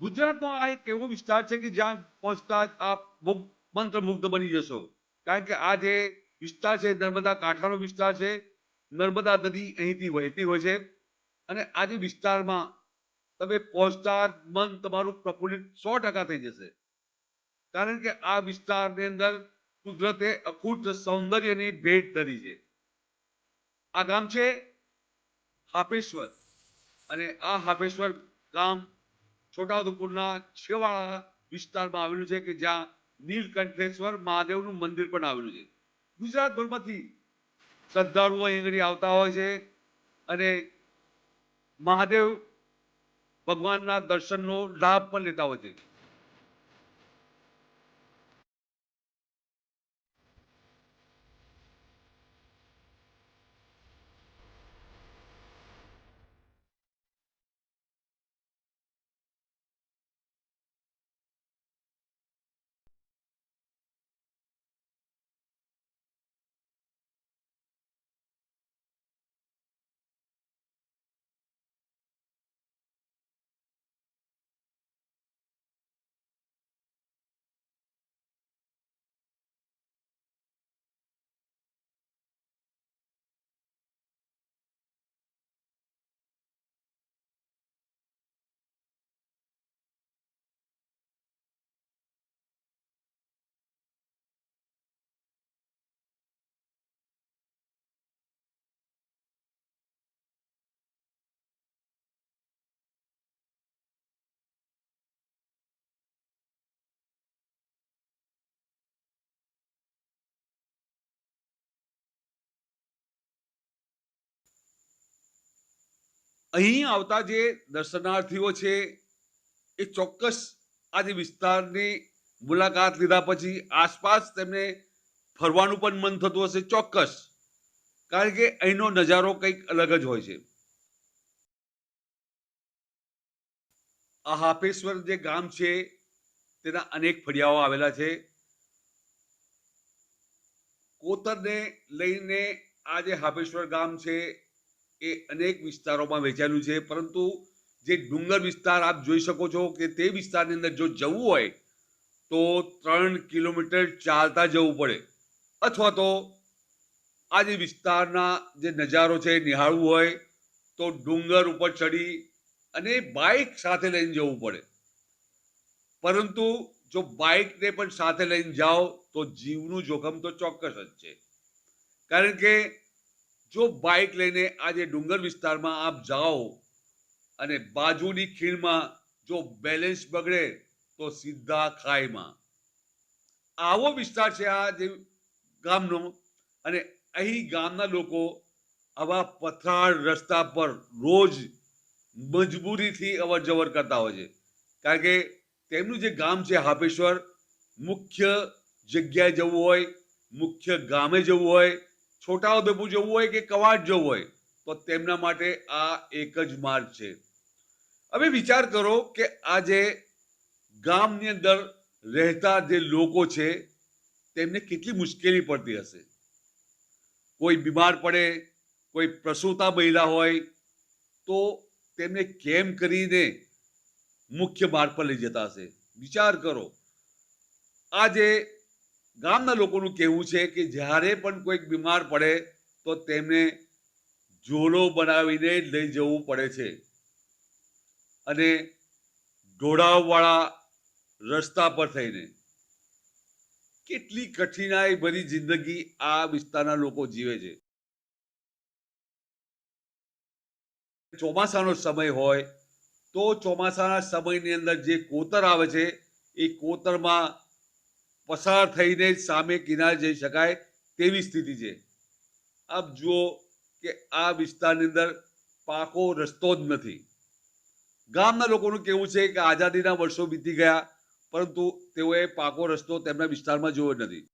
ગુજરાતનો આ એક એવો વિસ્તાર છે કે જ્યાં પહોંચતા જ આપ મંત્રમુગ્ધ બની જશો. કારણ કે આ જે વિસ્તાર છે નર્મદા કાંઠાનો વિસ્તાર છે. નર્મદા નદી અહીંથી વહેતી હોય છે અને આ જે વિસ્તારમાં તમે પહોંચતા મન તમારું પ્રફુલ્લિત 100% થઈ જશે. કારણ કે આ વિસ્તારની અંદર કુદરતે અખૂટ સૌંદર્યની ભેટ ધરી છે. આ ગામ છે હાપેશ્વર અને આ હાપેશ્વર ગામ છોટાઉદેપુરના છેવાડા વિસ્તારમાં આવેલું છે કે જ્યાં નીલકંઠેશ્વર મહાદેવનું મંદિર પણ આવેલું છે. ગુજરાતભરમાંથી શ્રદ્ધાળુઓ અહીં આગળ આવતા હોય છે અને મહાદેવ ભગવાનના દર્શનનો લાભ પણ લેતા હોય છે. અહીં આવતા જે દર્શનાર્થીઓ છે એ ચોક્કસ આ જે વિસ્તારની મુલાકાત લીધા પછી આસપાસ તેમને ફરવાનું પણ મન થતું હશે ચોક્કસ. કારણ કે અહીંનો નજારો કંઈક અલગ જ હોય છે. આ હાપેશ્વર જે ગામ છે તેના અનેક ફળિયાઓ આવેલા છે. કોતરને લઈને આ જે હાપેશ્વર ગામ છે એ અનેક વિસ્તારોમાં વહેંચાયેલું છે. પરંતુ જે ડુંગર વિસ્તાર આપ જોઈ શકો છો કે તે વિસ્તારની અંદર જો જવું હોય તો 3 કિલોમીટર ચાલતા જવું પડે અથવા તો આ જે વિસ્તારના જે નજારો છે નિહાળવું હોય તો ડુંગર ઉપર ચડી અને બાઇક સાથે લઈને જવું પડે. પરંતુ જો બાઇકને પણ સાથે લઈને જાઓ તો જીવનું જોખમ તો ચોક્કસ જ છે. કારણ કે જો બાઇક લઈને આજે ડુંગર વિસ્તારમાં આપ જાઓ અને બાજુની ખીણમાં જો બેલેન્સ બગડે તો સીધા ખાઈમાં. આવો વિસ્તાર છે આ જે ગામનો. અને અહીં ગામના લોકો આવા પથરાળ રસ્તા પર રોજ મજબૂરીથી અવર જવર કરતા હોય છે. કારણ કે તેમનું જે ગામ છે હાપેશ્વર, મુખ્ય જગ્યાએ જવું હોય, મુખ્ય ગામે જવું હોય, છોટાઉદેપુર જવું હોય કે કવાંટ જવું હોય તો તેમના માટે આ એક જ માર્ગ છે. હવે વિચાર કરો કે આ જે ગામની અંદર રહેતા જે લોકો છે તેમને કેટલી મુશ્કેલી પડતી હશે. કોઈ બીમાર પડે, કોઈ પ્રસૂતા મહિલા હોય તો તેમને કેમ કરીને મુખ્ય માર્ગ પર લઈ જતા હશે. વિચાર કરો. આજે ગામના લોકોનું કહેવું છે કે જ્યારે પણ કોઈક બીમાર પડે તો તેમને જોડો બનાવીને લઈ જવું પડે છે. અને ઢોળાવવાળા રસ્તા પર થઈને કેટલી કઠિનાઈ ભરી જિંદગી આ વિસ્તારના લોકો જીવે છે. ચોમાસાનો સમય હોય તો ચોમાસાના સમયની અંદર જે કોતર આવે છે એ કોતરમાં પસાર થઈને સામે કિનારે જઈ શકાય તેવી સ્થિતિ છે. આપ જુઓ કે આ વિસ્તારની અંદર પાકો રસ્તો જ નથી. ગામના લોકોનું કહેવું છે કે આઝાદીના વર્ષો વીતી ગયા પરંતુ તેઓએ પાકો રસ્તો તેમના વિસ્તારમાં જોયો નથી.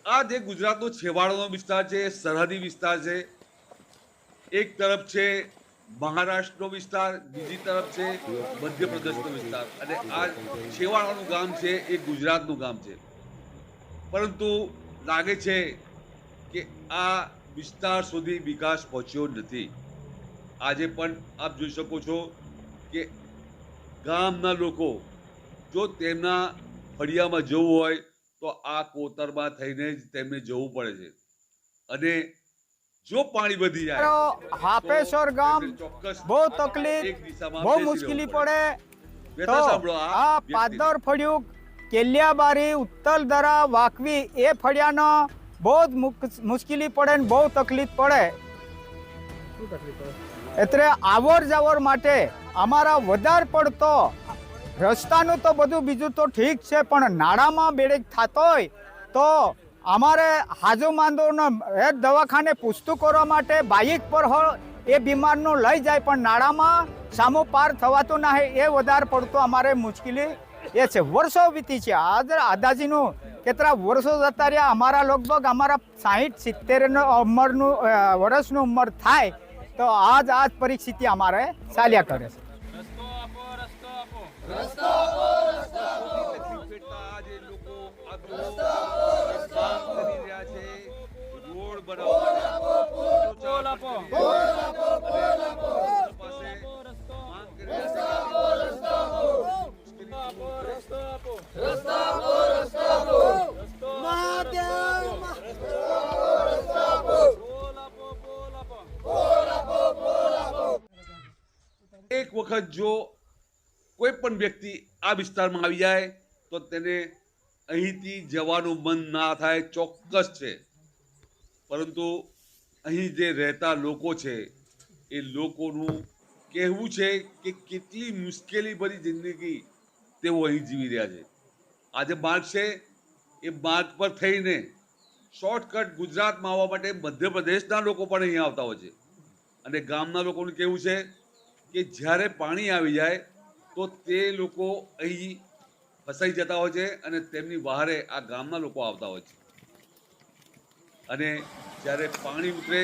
આ જે ગુજરાતનો છેવાડાનો વિસ્તાર છે, સરહદી વિસ્તાર છે. એક તરફ છે મહારાષ્ટ્રનો વિસ્તાર, બીજી તરફ છે મધ્યપ્રદેશનો વિસ્તાર, અને આ છેવાડાનું ગામ છે એ ગુજરાતનું ગામ છે. પરંતુ લાગે છે કે આ વિસ્તાર સુધી વિકાસ પહોંચ્યો નથી. આજે પણ આપ જોઈ શકો છો કે ગામના લોકો જો તેમના ફળિયામાં જવું હોય તો આ કોતરમાં થઈને જ તેમને જવું પડે છે. અને જો પાણી વધી જાય હાપેશ્વર ગામ ચોક્કસ બહુ તકલીફ, એક દિશામાં બહુ બેસી મુશ્કેલી રહેવું પડે. પડે. વ્યથા તો સાંભળો આ વ્યક્તિની. પાદર ફળિયું, કેલિયાબારી, ઉત્તલદરા, વાકવી એ ફળિયાનો બહુ જ મુશ્કેલી પડે ને બહુ તકલીફ પડે. એટલે આવર જાવર માટે અમારા વધારે પડતો રસ્તાનું તો બધું બીજું તો ઠીક છે, પણ નાળામાં બેડેક થતો હોય તો અમારે હાજુ માંદોનો એ દવાખાને પૂછતું કરવા માટે બાઇક પર હોય એ બીમારનું લઈ જાય, પણ નાળામાં સામું પાર થવાતું ના હોય એ વધારે પડતો અમારે મુશ્કેલી એ છે. વર્ષો વીતી છે. આદાજીનું કેટલા વર્ષો જતા રહ્યા. અમારા લગભગ અમારા 60-70 ઉંમરનું વર્ષનું ઉંમર થાય તો આજ પરિસ્થિતિ અમારે ચાલ્યા કરે છે. એક વખત જો કોઈ પણ વ્યક્તિ આ વિસ્તારમાં આવી જાય તો તેને અહીંથી જવાનું મન ના થાય, ચોક્કસ છે. પરંતુ અહીં જે રહેતા લોકો છે એ લોકોનું કહેવું છે કે કેટલી મુશ્કેલી ભરી જિંદગી તેઓ અહીં જીવી રહ્યા છે. આજે માર્ગ છે એ માર્ગ પર થઈને શોર્ટકટ ગુજરાતમાં આવવા માટે મધ્યપ્રદેશના લોકો પણ અહીં આવતા હોય છે. અને ગામના લોકોનું કહેવું છે કે જ્યારે પાણી આવી જાય તો તે લોકો અહીં ફસાઈ જતા હોય છે અને તેમની વહારે આ ગામના લોકો આવતા હોય છે. અને જ્યારે પાણી ઉતરે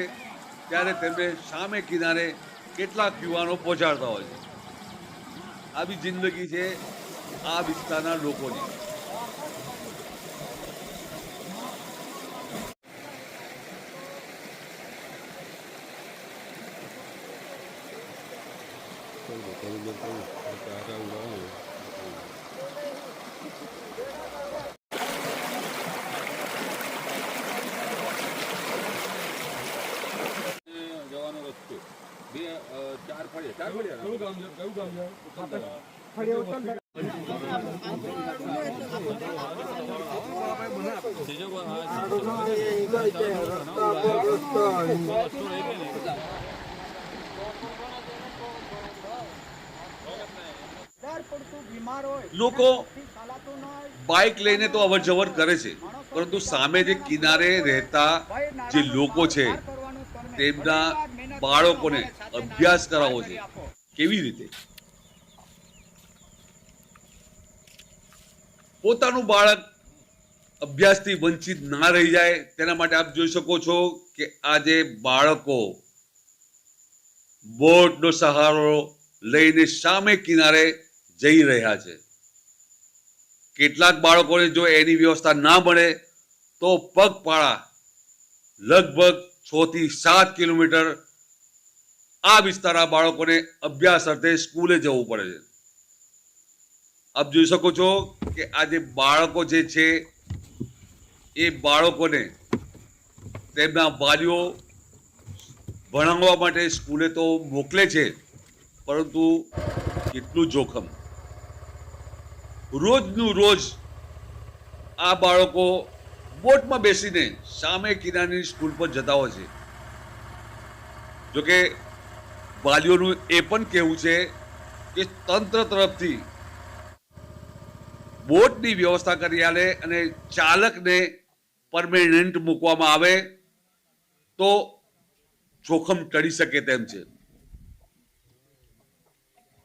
ત્યારે તેમને સામે કિનારે કેટલાક યુવાનો પહોંચાડતા હોય છે. આવી જિંદગી છે આ વિસ્તારના લોકોની. લોકો બાઇક લઈને તો અવર જવર કરે છે, પરંતુ સામે જે કિનારે રહેતા જે લોકો છે તેમના બાળકોને અભ્યાસ કરાવવો છે. કેવી રીતે? પોતાનું બાળક અભ્યાસથી વંચિત ના રહી જાય તેના માટે આપ જોઈ શકો છો કે આજે બાળકો બોટનો સહારો લઈને સામે કિનારે જઈ રહ્યા છે. કેટલાક બાળકોને જો એની વ્યવસ્થા ના મળે તો પગપાળા લગભગ 6 થી 7 કિલોમીટર આ વિસ્તારના બાળકોને અભ્યાસ અર્થે સ્કૂલે જવું પડે છે. આપ જોઈ શકો છો કે આ જે બાળકો જે છે એ બાળકોને તેમના વાલીઓ ભણાવવા માટે સ્કૂલે તો મોકલે છે, પરંતુ કેટલું જોખમ. રોજનું રોજ આ બાળકો બોટમાં બેસીને સામે કિનારાની સ્કૂલ પર જતા હોય છે. જોકે વાલીઓનું એ પણ કહેવું છે કે તંત્ર તરફથી બોટની વ્યવસ્થા કરી આલે અને ચાલકને પરમેનન્ટ મૂકવામાં આવે તો જોખમ ટળી શકે તેમ છે.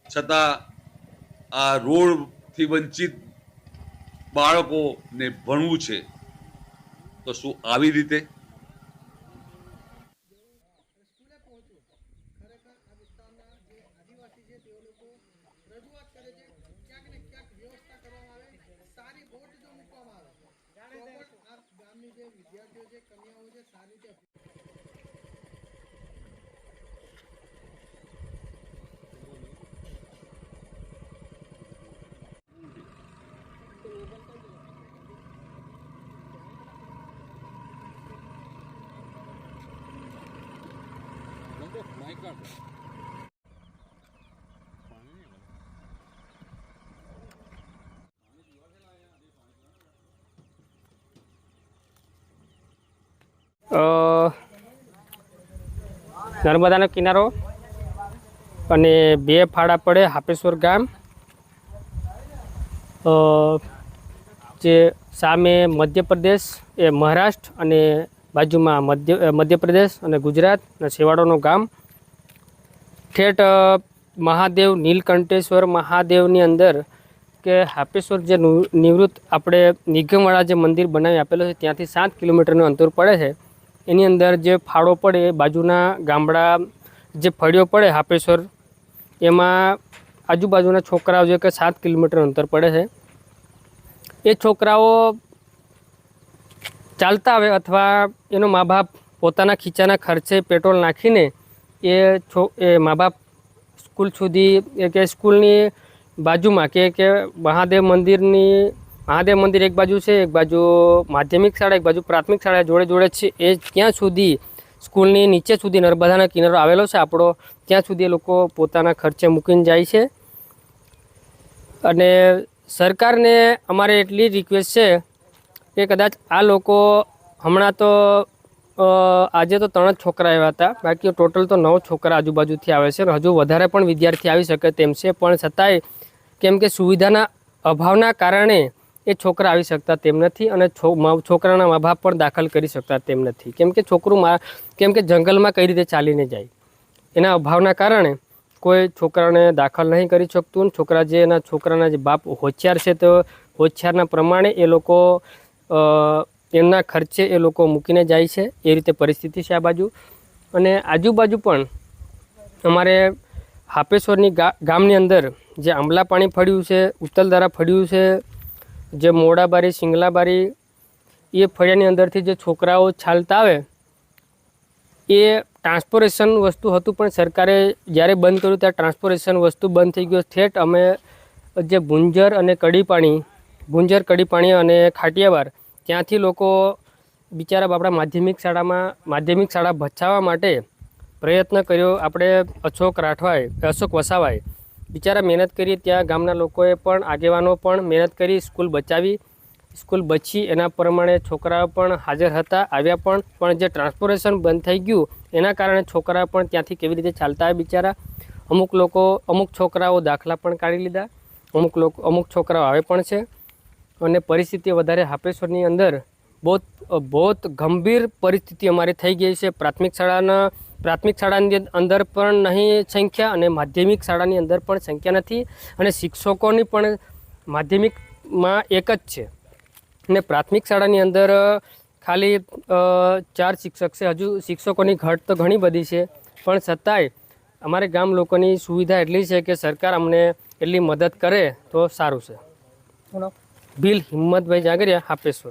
છતાં આ રોડથી વંચિત બાળકોને ભણવું છે તો શું આવી રીતે? તેઓ લોકો રજૂઆત કરે છે ક્યાંક ને ક્યાંક વ્યવસ્થા કરવામાં આવે, સારી બોટ જો મૂકવામાં આવે તો પણ આ ગામની જે વિદ્યાર્થીઓ છે, કન્યાઓ છે, સારી રીતે નર્મદાનો કિનારો અને બે ફાળા પડે હાપેશ્વર ગામ, જે સામે મધ્યપ્રદેશ એ મહારાષ્ટ્ર અને બાજુમાં મધ્યપ્રદેશ અને ગુજરાત અને છેવાડોનું ગામ. ઠેઠ મહાદેવ નીલકંઠેશ્વર મહાદેવની અંદર કે હાપેશ્વર જે નિવૃત્ત આપણે નિગમવાળા જે મંદિર બનાવી આપેલું છે ત્યાંથી 7 કિલોમીટરનું અંતર પડે છે. એની અંદર જે ફાળો પડે એ બાજુના ગામડા જે ફળીઓ પડે હાપેશ્વર, એમાં આજુબાજુના છોકરાઓ જે કે 7 કિલોમીટર અંતર પડે છે, એ છોકરાઓ ચાલતા આવે અથવા એનો મા બાપ પોતાના ખીચાના ખર્ચે પેટ્રોલ નાખીને એ મા બાપ સ્કૂલ સુધી કે સ્કૂલની બાજુમાં કે મહાદેવ મંદિર એક બાજુ છે, એક બાજુ માધ્યમિક શાળા, એક બાજુ પ્રાથમિક શાળા જોડે છે. એ ત્યાં સુધી સ્કૂલની નીચે સુધી નર્મદાનો કિનારો આવેલો છે આપણો, ત્યાં સુધી એ લોકો પોતાના ખર્ચે મૂકીને જાય છે. અને સરકારને અમારે એટલી રિક્વેસ્ટ છે કે કદાચ આ લોકો હમણાં તો આજે તો 3 જ છોકરા આવ્યા હતા, બાકી ટોટલ તો 9 છોકરા આજુબાજુથી આવે છે. હજુ વધારે પણ વિદ્યાર્થી આવી શકે તેમ છે, પણ છતાંય કેમ કે સુવિધાના અભાવના કારણે એ છોકરા આવી શકતા તેમ નથી અને છોકરાના મા બાપ પણ દાખલ કરી શકતા તેમ નથી. કેમ કે જંગલમાં કઈ રીતે ચાલીને જાય, એના અભાવના કારણે કોઈ છોકરાને દાખલ નહીં કરી શકતું. છોકરાના જે બાપ હોશિયાર છે તો હોશિયારના પ્રમાણે એ લોકો એમના ખર્ચે એ લોકો મૂકીને જાય છે. એ રીતે પરિસ્થિતિ છે આ બાજુ. અને આજુબાજુ પણ અમારે હાપેશ્વરની ગામની અંદર જે આંબલાપાણી ફળ્યું છે, ઉત્તલધારા ફળ્યું છે, જે મોડાબારી સિંગલાબારી, એ ફળિયાની અંદરથી જે છોકરાઓ ચાલતા આવે એ ટ્રાન્સપોર્ટેશન વસ્તુ હતું, પણ સરકારે જ્યારે બંધ કર્યું ત્યારે ટ્રાન્સપોર્ટેશન વસ્તુ બંધ થઈ ગયો. ઠેઠ અમે જે ભુંજર કડીપાણી અને ખાટિયાવાર, ત્યાંથી લોકો બિચારા બાપડા માધ્યમિક શાળા બચાવવા માટે પ્રયત્ન કર્યો. આપણે અશોક વસાવાએ બિચારા મહેનત કરી, ત્યાં ગામના લોકોએ પણ આગેવાનો પણ મહેનત કરી, સ્કૂલ બચી. એના પ્રમાણે છોકરાઓ પણ હાજર હતા, આવ્યા પણ જે ટ્રાન્સપોર્ટેશન બંધ થઈ ગયું એના કારણે છોકરાઓ પણ ત્યાંથી કેવી રીતે ચાલતા આવે બિચારા. અમુક છોકરાઓ દાખલા પણ કાઢી લીધા, અમુક છોકરાઓ આવે પણ છે. અને પરિસ્થિતિ વધારે હાપેશ્વરની અંદર બહુ ગંભીર પરિસ્થિતિ અમારી થઈ ગઈ છે. પ્રાથમિક શાળાની અંદર પણ નહીં સંખ્યા અને માધ્યમિક શાળાની અંદર પણ સંખ્યા નથી. અને શિક્ષકોની પણ માધ્યમિકમાં એક જ છે અને પ્રાથમિક શાળાની અંદર ખાલી 4 શિક્ષક છે. હજુ શિક્ષકોની ઘટ તો ઘણી બધી છે, પણ છતાંય અમારે ગામ લોકોની સુવિધા એટલી છે કે સરકાર અમને એટલી મદદ કરે તો સારું છે. ભીલ હિંમતભાઈ જાગરિયા, હાપેશ્વર.